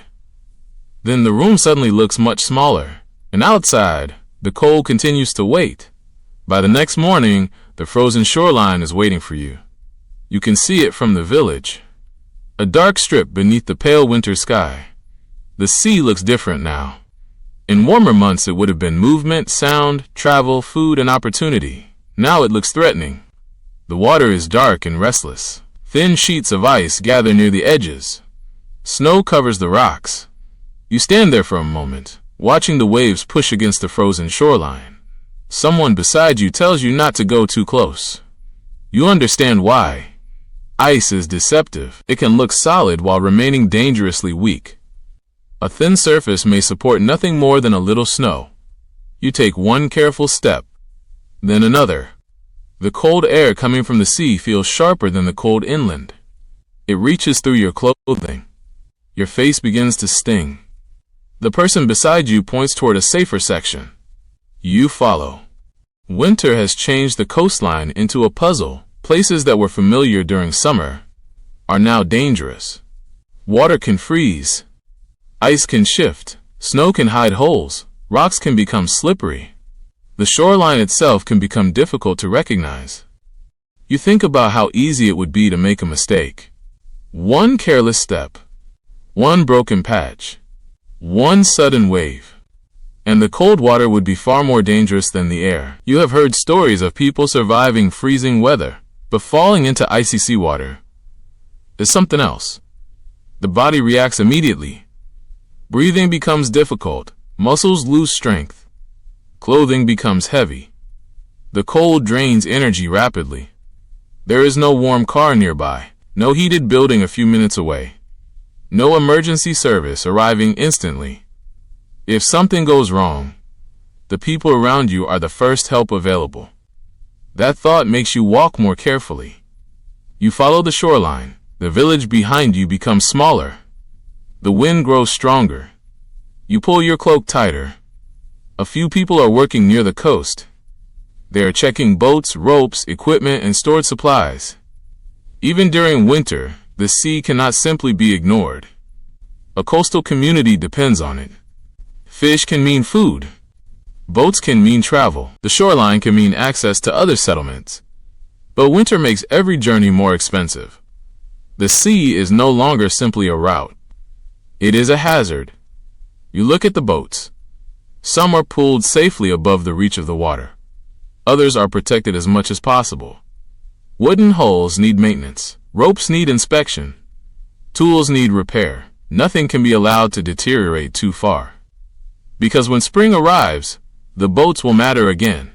Then the room suddenly looks much smaller, and outside, the cold continues to wait. By the next morning, the frozen shoreline is waiting for you. You can see it from the village. A dark strip beneath the pale winter sky. The sea looks different now. In warmer months it would have been movement, sound, travel, food, and opportunity. Now it looks threatening. The water is dark and restless. Thin sheets of ice gather near the edges. Snow covers the rocks. You stand there for a moment, watching the waves push against the frozen shoreline. Someone beside you tells you not to go too close. You understand why. Ice is deceptive. It can look solid while remaining dangerously weak. A thin surface may support nothing more than a little snow. You take one careful step, then another. The cold air coming from the sea feels sharper than the cold inland. It reaches through your clothing. Your face begins to sting. The person beside you points toward a safer section. You follow. Winter has changed the coastline into a puzzle. Places that were familiar during summer are now dangerous. Water can freeze. Ice can shift. Snow can hide holes. Rocks can become slippery. The shoreline itself can become difficult to recognize. You think about how easy it would be to make a mistake. One careless step. One broken patch. One sudden wave. And the cold water would be far more dangerous than the air. You have heard stories of people surviving freezing weather, but falling into icy seawater is something else. The body reacts immediately. Breathing becomes difficult. Muscles lose strength. Clothing becomes heavy. The cold drains energy rapidly. There is no warm car nearby. No heated building a few minutes away. No emergency service arriving instantly. If something goes wrong, the people around you are the first help available. That thought makes you walk more carefully. You follow the shoreline. The village behind you becomes smaller. The wind grows stronger. You pull your cloak tighter. A few people are working near the coast. They are checking boats, ropes, equipment, and stored supplies. Even during winter, the sea cannot simply be ignored. A coastal community depends on it. Fish can mean food. Boats can mean travel. The shoreline can mean access to other settlements. But winter makes every journey more expensive. The sea is no longer simply a route. It is a hazard. You look at the boats. Some are pulled safely above the reach of the water. Others are protected as much as possible. Wooden hulls need maintenance. Ropes need inspection. Tools need repair. Nothing can be allowed to deteriorate too far. Because when spring arrives, the boats will matter again.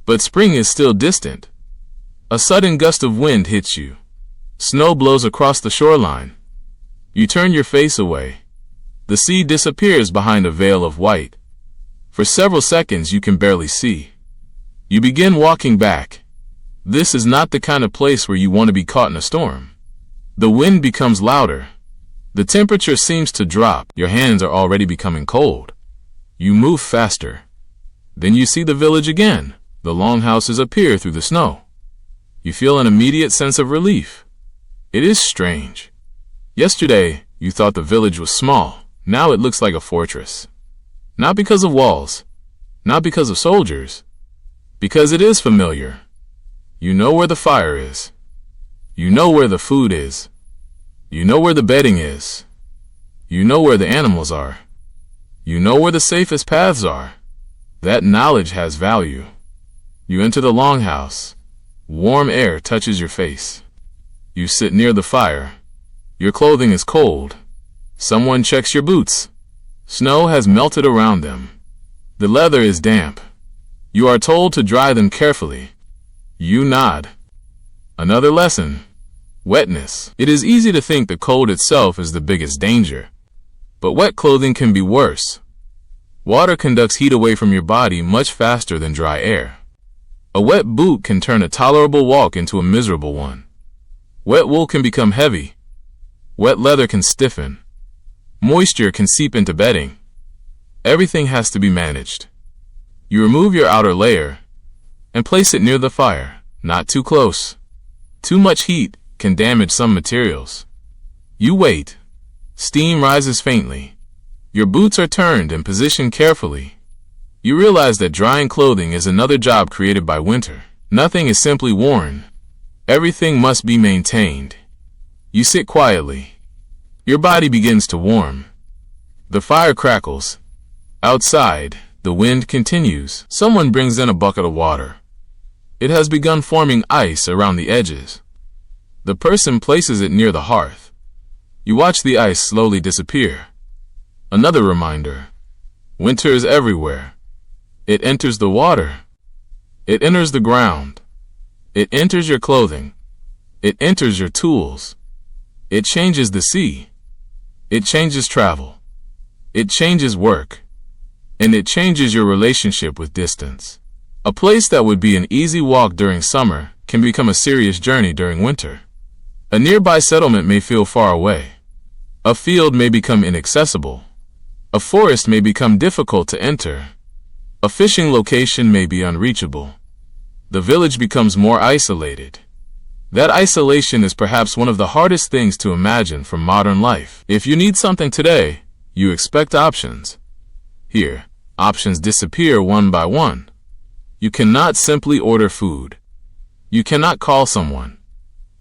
But spring is still distant. A sudden gust of wind hits you. Snow blows across the shoreline. You turn your face away. The sea disappears behind a veil of white. For several seconds you can barely see. You begin walking back. This is not the kind of place where you want to be caught in a storm. The wind becomes louder. The temperature seems to drop. Your hands are already becoming cold. You move faster. Then you see the village again. The longhouses appear through the snow. You feel an immediate sense of relief. It is strange. Yesterday, you thought the village was small. Now it looks like a fortress. Not because of walls. Not because of soldiers. Because it is familiar. You know where the fire is. You know where the food is. You know where the bedding is. You know where the animals are. You know where the safest paths are. That knowledge has value. You enter the longhouse. Warm air touches your face. You sit near the fire. Your clothing is cold. Someone checks your boots. Snow has melted around them. The leather is damp. You are told to dry them carefully. You nod. Another lesson. Wetness. It is easy to think the cold itself is the biggest danger. But wet clothing can be worse. Water conducts heat away from your body much faster than dry air. A wet boot can turn a tolerable walk into a miserable one. Wet wool can become heavy. Wet leather can stiffen. Moisture can seep into bedding. Everything has to be managed. You remove your outer layer and place it near the fire, not too close. Too much heat can damage some materials. You wait. Steam rises faintly. Your boots are turned and positioned carefully. You realize that drying clothing is another job created by winter. Nothing is simply worn. Everything must be maintained. You sit quietly. Your body begins to warm. The fire crackles. Outside, the wind continues. Someone brings in a bucket of water. It has begun forming ice around the edges. The person places it near the hearth. You watch the ice slowly disappear. Another reminder. Winter is everywhere. It enters the water. It enters the ground. It enters your clothing. It enters your tools. It changes the sea. It changes travel. It changes work. And it changes your relationship with distance. A place that would be an easy walk during summer can become a serious journey during winter. A nearby settlement may feel far away. A field may become inaccessible. A forest may become difficult to enter. A fishing location may be unreachable. The village becomes more isolated. That isolation is perhaps one of the hardest things to imagine from modern life. If you need something today, you expect options. Here, options disappear one by one. You cannot simply order food. You cannot call someone.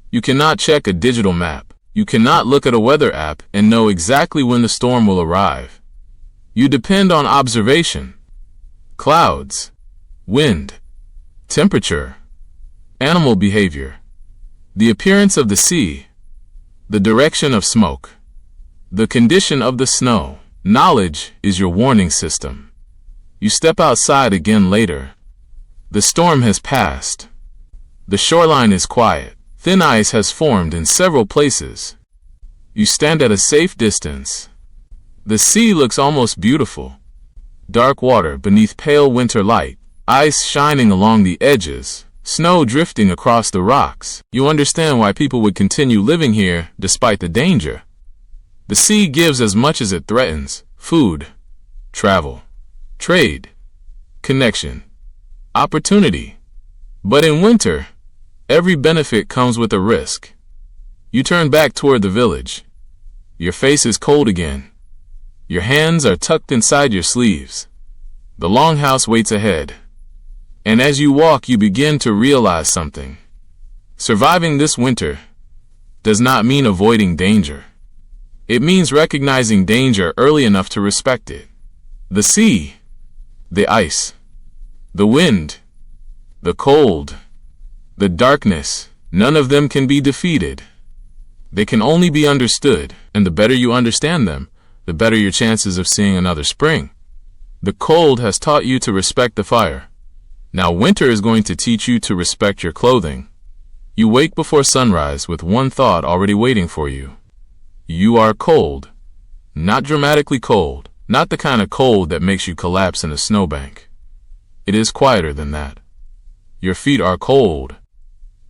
You cannot check a digital map. You cannot look at a weather app and know exactly when the storm will arrive. You depend on observation. Clouds, wind, temperature, animal behavior, the appearance of the sea, the direction of smoke, the condition of the snow. Knowledge is your warning system. You step outside again later. The storm has passed. The shoreline is quiet. Thin ice has formed in several places. You stand at a safe distance. The sea looks almost beautiful. Dark water beneath pale winter light, ice shining along the edges, snow drifting across the rocks. You understand why people would continue living here despite the danger. The sea gives as much as it threatens: food, travel, trade, connection, opportunity. But in winter, every benefit comes with a risk. You turn back toward the village. Your face is cold again. Your hands are tucked inside your sleeves. The longhouse waits ahead. And as you walk, you begin to realize something. Surviving this winter does not mean avoiding danger. It means recognizing danger early enough to respect it. The sea, the ice, the wind, the cold, the darkness, none of them can be defeated. They can only be understood, and the better you understand them, the better your chances of seeing another spring. The cold has taught you to respect the fire. Now winter is going to teach you to respect your clothing. You wake before sunrise with one thought already waiting for you. You are cold. Not dramatically cold, not the kind of cold that makes you collapse in a snowbank. It is quieter than that. Your feet are cold.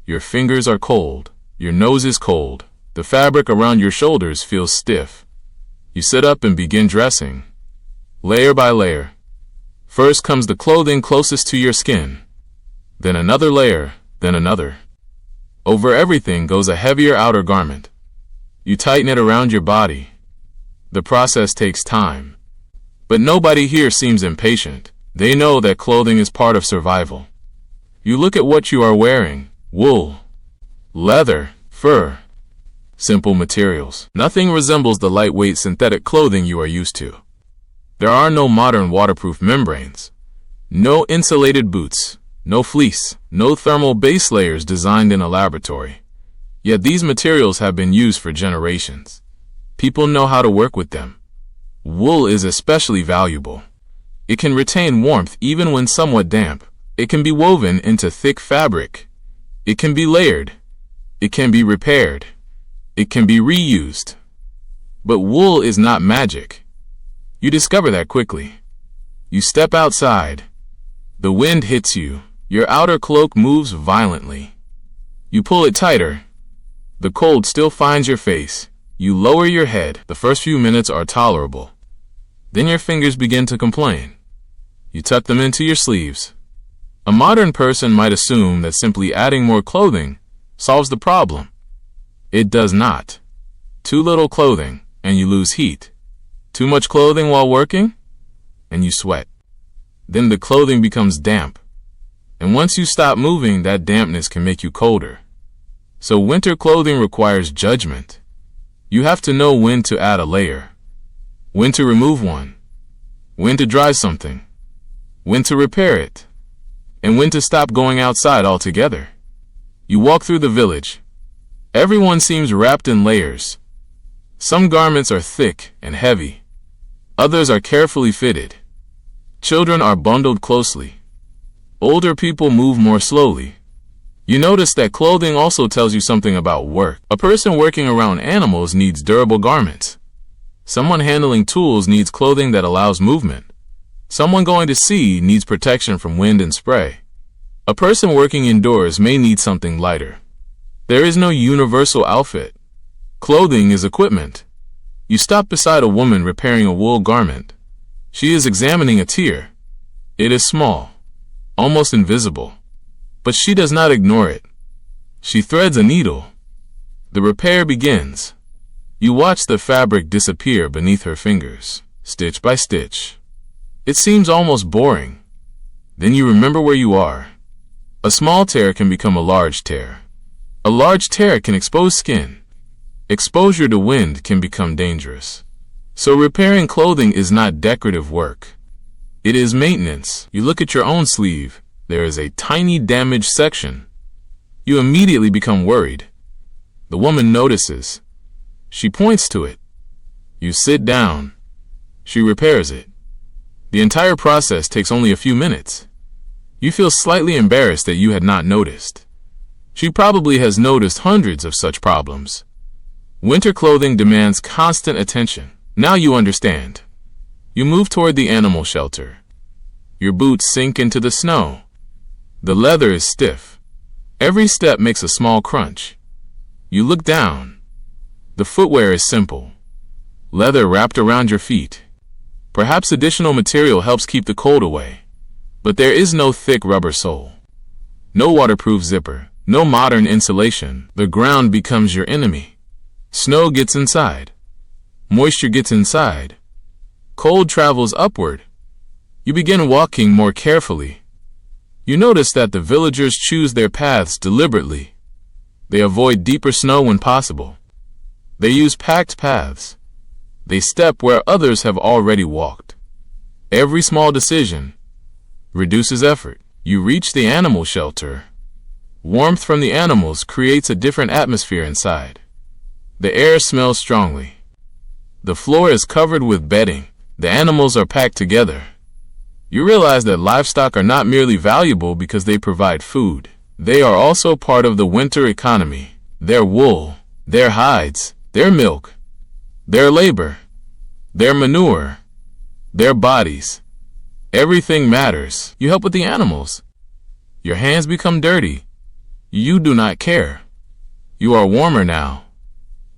Your fingers are cold. Your nose is cold. The fabric around your shoulders feels stiff. You sit up and begin dressing. Layer by layer. First comes the clothing closest to your skin. Then another layer, then another. Over everything goes a heavier outer garment. You tighten it around your body. The process takes time. But nobody here seems impatient. They know that clothing is part of survival. You look at what you are wearing: wool, leather, fur. Simple materials. Nothing resembles the lightweight synthetic clothing you are used to. There are no modern waterproof membranes, no insulated boots, no fleece, no thermal base layers designed in a laboratory. Yet these materials have been used for generations. People know how to work with them. Wool is especially valuable. It can retain warmth even when somewhat damp. It can be woven into thick fabric. It can be layered. It can be repaired. It can be reused. But wool is not magic. You discover that quickly. You step outside. The wind hits you. Your outer cloak moves violently. You pull it tighter. The cold still finds your face. You lower your head. The first few minutes are tolerable. Then your fingers begin to complain. You tuck them into your sleeves. A modern person might assume that simply adding more clothing solves the problem. It does not. Too little clothing, and you lose heat. Too much clothing while working, and you sweat. Then the clothing becomes damp. And once you stop moving, that dampness can make you colder. So winter clothing requires judgment. You have to know when to add a layer, when to remove one, when to dry something, when to repair it, and when to stop going outside altogether. You walk through the village. Everyone seems wrapped in layers. Some garments are thick and heavy. Others are carefully fitted. Children are bundled closely. Older people move more slowly. You notice that clothing also tells you something about work. A person working around animals needs durable garments. Someone handling tools needs clothing that allows movement. Someone going to sea needs protection from wind and spray. A person working indoors may need something lighter. There is no universal outfit. Clothing is equipment. You stop beside a woman repairing a wool garment. She is examining a tear. It is small, almost invisible, but she does not ignore it. She threads a needle. The repair begins. You watch the fabric disappear beneath her fingers, stitch by stitch. It seems almost boring. Then you remember where you are. A small tear can become a large tear. A large tear can expose skin. Exposure to wind can become dangerous. So repairing clothing is not decorative work. It is maintenance. You look at your own sleeve. There is a tiny damaged section. You immediately become worried. The woman notices. She points to it. You sit down. She repairs it. The entire process takes only a few minutes. You feel slightly embarrassed that you had not noticed. She probably has noticed hundreds of such problems. Winter clothing demands constant attention. Now you understand. You move toward the animal shelter. Your boots sink into the snow. The leather is stiff. Every step makes a small crunch. You look down. The footwear is simple. Leather wrapped around your feet. Perhaps additional material helps keep the cold away. But there is no thick rubber sole. No waterproof zipper. No modern insulation. The ground becomes your enemy. Snow gets inside. Moisture gets inside. Cold travels upward. You begin walking more carefully. You notice that the villagers choose their paths deliberately. They avoid deeper snow when possible. They use packed paths. They step where others have already walked. Every small decision reduces effort. You reach the animal shelter. Warmth from the animals creates a different atmosphere inside. The air smells strongly. The floor is covered with bedding. The animals are packed together. You realize that livestock are not merely valuable because they provide food. They are also part of the winter economy. Their wool, their hides, their milk, their labor, their manure, their bodies. Everything matters. You help with the animals. Your hands become dirty. You do not care. You are warmer now.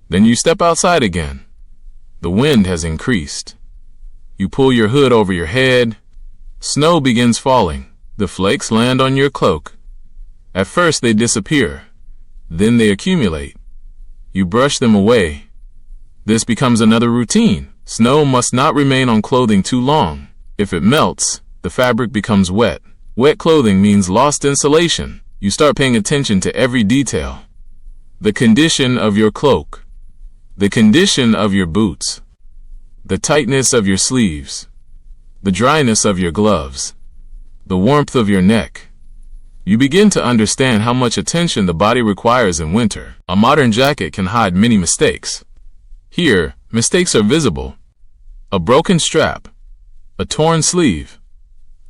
Then you step outside again. The wind has increased. You pull your hood over your head. Snow begins falling. The flakes land on your cloak. At first they disappear. Then they accumulate. You brush them away. This becomes another routine. Snow must not remain on clothing too long. If it melts, the fabric becomes wet. Wet clothing means lost insulation. You start paying attention to every detail. The condition of your cloak. The condition of your boots. The tightness of your sleeves. The dryness of your gloves. The warmth of your neck. You begin to understand how much attention the body requires in winter. A modern jacket can hide many mistakes. Here, mistakes are visible. A broken strap. A torn sleeve.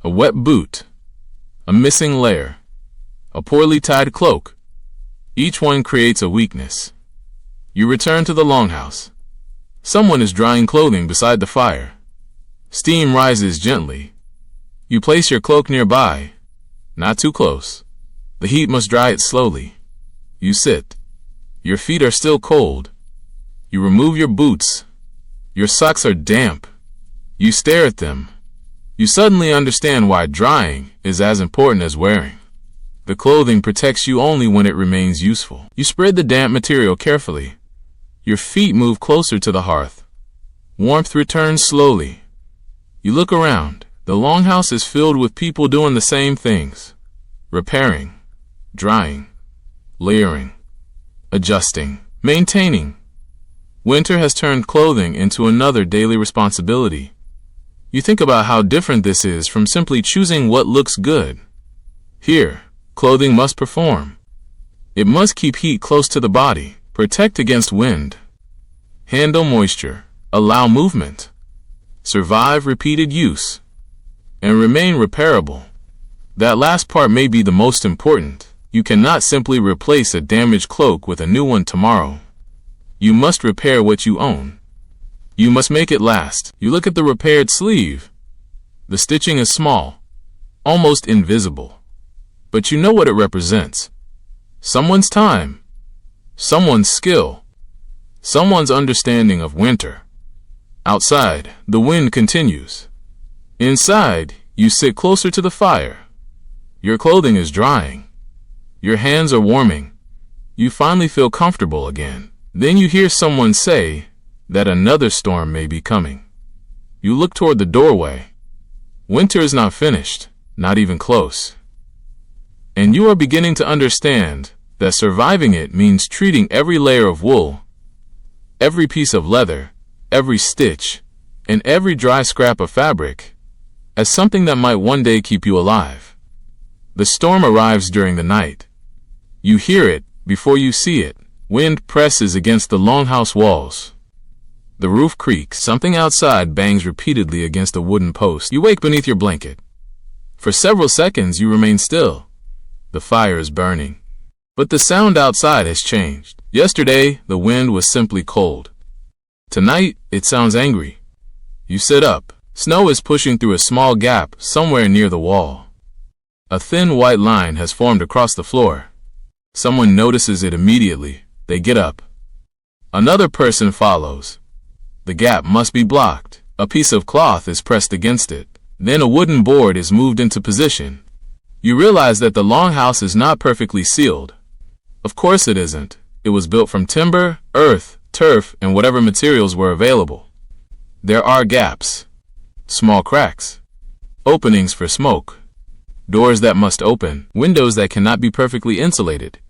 A wet boot. A missing layer. A poorly tied cloak. Each one creates a weakness. You return to the longhouse. Someone is drying clothing beside the fire. Steam rises gently. You place your cloak nearby. Not too close. The heat must dry it slowly. You sit. Your feet are still cold. You remove your boots. Your socks are damp. You stare at them. You suddenly understand why drying is as important as wearing. The clothing protects you only when it remains useful. You spread the damp material carefully. Your feet move closer to the hearth. Warmth returns slowly. You look around. The longhouse is filled with people doing the same things. Repairing, drying, layering, adjusting, maintaining. Winter has turned clothing into another daily responsibility. You think about how different this is from simply choosing what looks good. Here, clothing must perform. It must keep heat close to the body, protect against wind, handle moisture, allow movement, survive repeated use, and remain repairable. That last part may be the most important. You cannot simply replace a damaged cloak with a new one tomorrow. You must repair what you own. You must make it last. You look at the repaired sleeve. The stitching is small, almost invisible. But you know what it represents. Someone's time, someone's skill, someone's understanding of winter. Outside, the wind continues. Inside, you sit closer to the fire. Your clothing is drying. Your hands are warming. You finally feel comfortable again. Then you hear someone say that another storm may be coming. You look toward the doorway. Winter is not finished, not even close. And you are beginning to understand that surviving it means treating every layer of wool, every piece of leather, every stitch, and every dry scrap of fabric as something that might one day keep you alive. The storm arrives during the night. You hear it before you see it. Wind presses against the longhouse walls. The roof creaks. Something outside bangs repeatedly against a wooden post. You wake beneath your blanket. For several seconds you remain still. The fire is burning. But the sound outside has changed. Yesterday, the wind was simply cold. Tonight, it sounds angry. You sit up. Snow is pushing through a small gap somewhere near the wall. A thin white line has formed across the floor. Someone notices it immediately. They get up. Another person follows. The gap must be blocked. A piece of cloth is pressed against it. Then a wooden board is moved into position. You realize that the longhouse is not perfectly sealed. Of course it isn't. It was built from timber, earth, turf, and whatever materials were available. There are gaps, small cracks, openings for smoke, doors that must open, windows that cannot be perfectly insulated.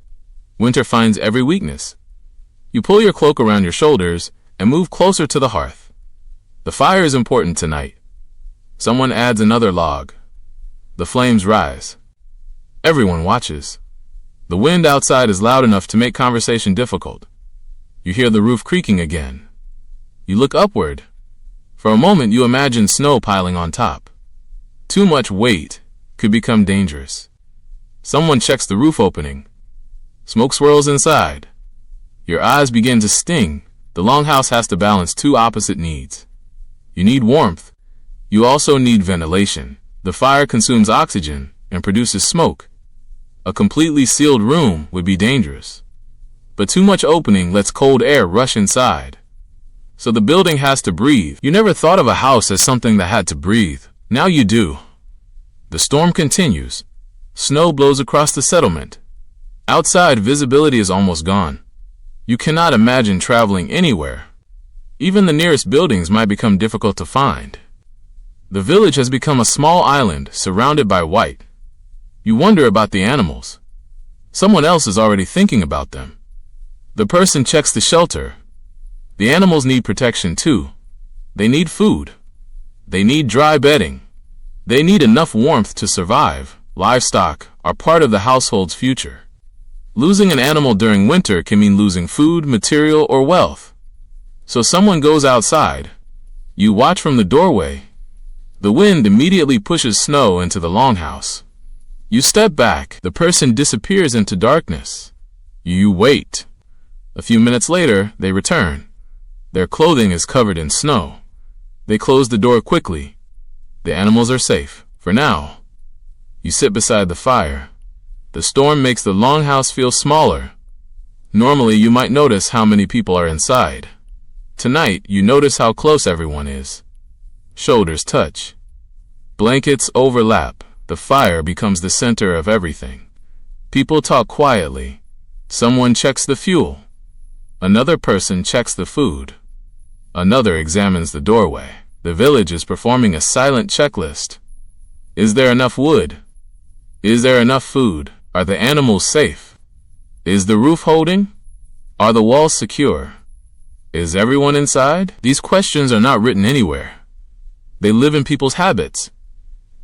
Winter finds every weakness. You pull your cloak around your shoulders and move closer to the hearth. The fire is important tonight. Someone adds another log. The flames rise. Everyone watches. The wind outside is loud enough to make conversation difficult. You hear the roof creaking again. You look upward. For a moment you imagine snow piling on top. Too much weight could become dangerous. Someone checks the roof opening. Smoke swirls inside. Your eyes begin to sting. The longhouse has to balance two opposite needs. You need warmth. You also need ventilation. The fire consumes oxygen and produces smoke. A completely sealed room would be dangerous. But too much opening lets cold air rush inside. So the building has to breathe. You never thought of a house as something that had to breathe. Now you do. The storm continues. Snow blows across the settlement. Outside, visibility is almost gone. You cannot imagine traveling anywhere. Even the nearest buildings might become difficult to find. The village has become a small island surrounded by white. You wonder about the animals. Someone else is already thinking about them. The person checks the shelter. The animals need protection too. They need food. They need dry bedding. They need enough warmth to survive. Livestock are part of the household's future. Losing an animal during winter can mean losing food, material, or wealth. So someone goes outside. You watch from the doorway. The wind immediately pushes snow into the longhouse. You step back. The person disappears into darkness. You wait. A few minutes later, they return. Their clothing is covered in snow. They close the door quickly. The animals are safe, for now. You sit beside the fire. The storm makes the longhouse feel smaller. Normally, you might notice how many people are inside. Tonight, you notice how close everyone is. Shoulders touch. Blankets overlap. The fire becomes the center of everything. People talk quietly. Someone checks the fuel. Another person checks the food. Another examines the doorway. The village is performing a silent checklist. Is there enough wood? Is there enough food? Are the animals safe? Is the roof holding? Are the walls secure? Is everyone inside? These questions are not written anywhere. They live in people's habits.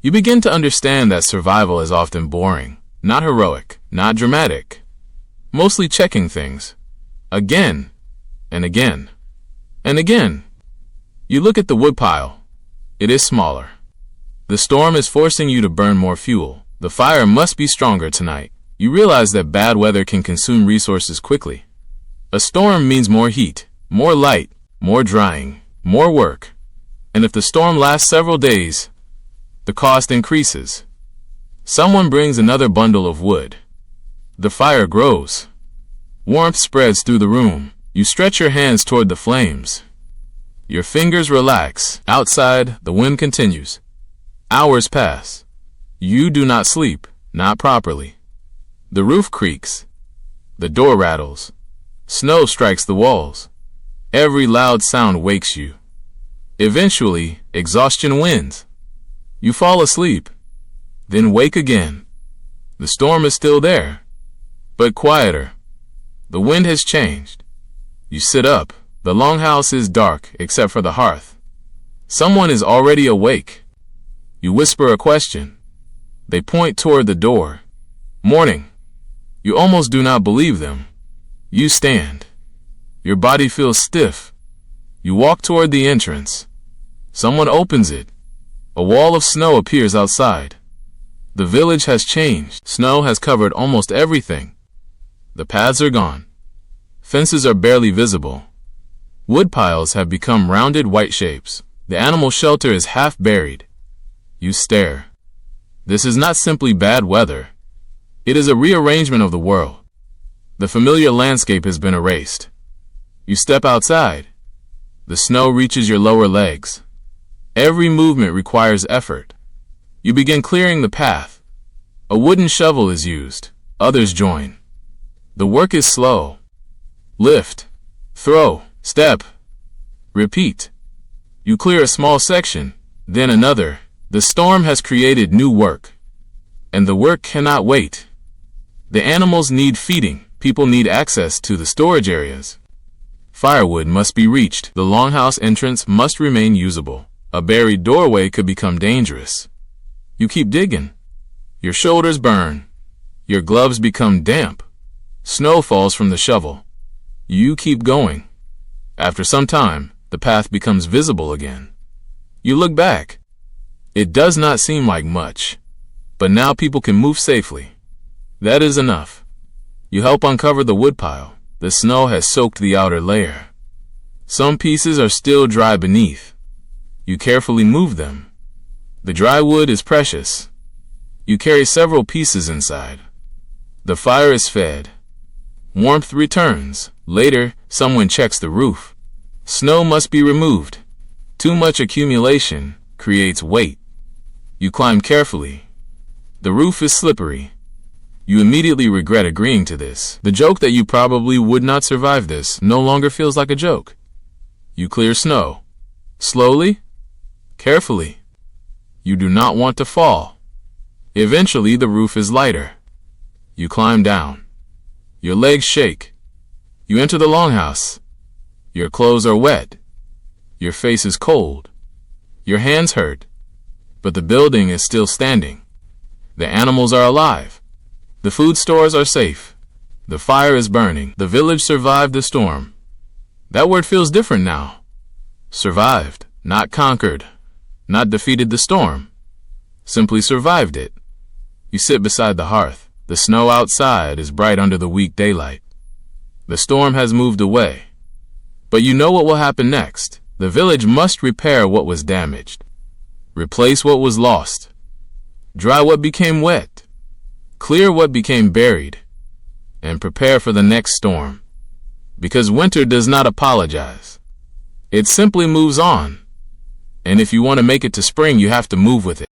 You begin to understand that survival is often boring, not heroic, not dramatic. Mostly checking things. Again, and again, and again. You look at the woodpile. It is smaller. The storm is forcing you to burn more fuel. The fire must be stronger tonight. You realize that bad weather can consume resources quickly. A storm means more heat, more light, more drying, more work. And if the storm lasts several days, the cost increases. Someone brings another bundle of wood. The fire grows. Warmth spreads through the room. You stretch your hands toward the flames. Your fingers relax. Outside, the wind continues. Hours pass. You do not sleep, not properly. The roof creaks. The door rattles. Snow strikes the walls. Every loud sound wakes you. Eventually, exhaustion wins. You fall asleep, then wake again. The storm is still there, but quieter. The wind has changed. You sit up. The longhouse is dark except for the hearth. Someone is already awake. You whisper a question. They point toward the door. Morning. You almost do not believe them. You stand. Your body feels stiff. You walk toward the entrance. Someone opens it. A wall of snow appears outside. The village has changed. Snow has covered almost everything. The paths are gone. Fences are barely visible. Wood piles have become rounded white shapes. The animal shelter is half buried. You stare. This is not simply bad weather. It is a rearrangement of the world. The familiar landscape has been erased. You step outside. The snow reaches your lower legs. Every movement requires effort. You begin clearing the path. A wooden shovel is used. Others join. The work is slow. Lift. Throw. Step. Repeat. You clear a small section, then another. The storm has created new work. And the work cannot wait. The animals need feeding. People need access to the storage areas. Firewood must be reached. The longhouse entrance must remain usable. A buried doorway could become dangerous. You keep digging. Your shoulders burn. Your gloves become damp. Snow falls from the shovel. You keep going. After some time, the path becomes visible again. You look back. It does not seem like much, but now people can move safely. That is enough. You help uncover the woodpile. The snow has soaked the outer layer. Some pieces are still dry beneath. You carefully move them. The dry wood is precious. You carry several pieces inside. The fire is fed. Warmth returns. Later, someone checks the roof. Snow must be removed. Too much accumulation creates weight. You climb carefully. The roof is slippery. You immediately regret agreeing to this. The joke that you probably would not survive this no longer feels like a joke. You clear snow. Slowly, carefully. You do not want to fall. Eventually, the roof is lighter. You climb down. Your legs shake. You enter the longhouse. Your clothes are wet. Your face is cold. Your hands hurt. But the building is still standing. The animals are alive. The food stores are safe. The fire is burning. The village survived the storm. That word feels different now. Survived, not conquered, not defeated the storm. Simply survived it. You sit beside the hearth. The snow outside is bright under the weak daylight. The storm has moved away. But you know what will happen next. The village must repair what was damaged. Replace what was lost. Dry what became wet. Clear what became buried. And prepare for the next storm. Because winter does not apologize. It simply moves on. And if you want to make it to spring, you have to move with it.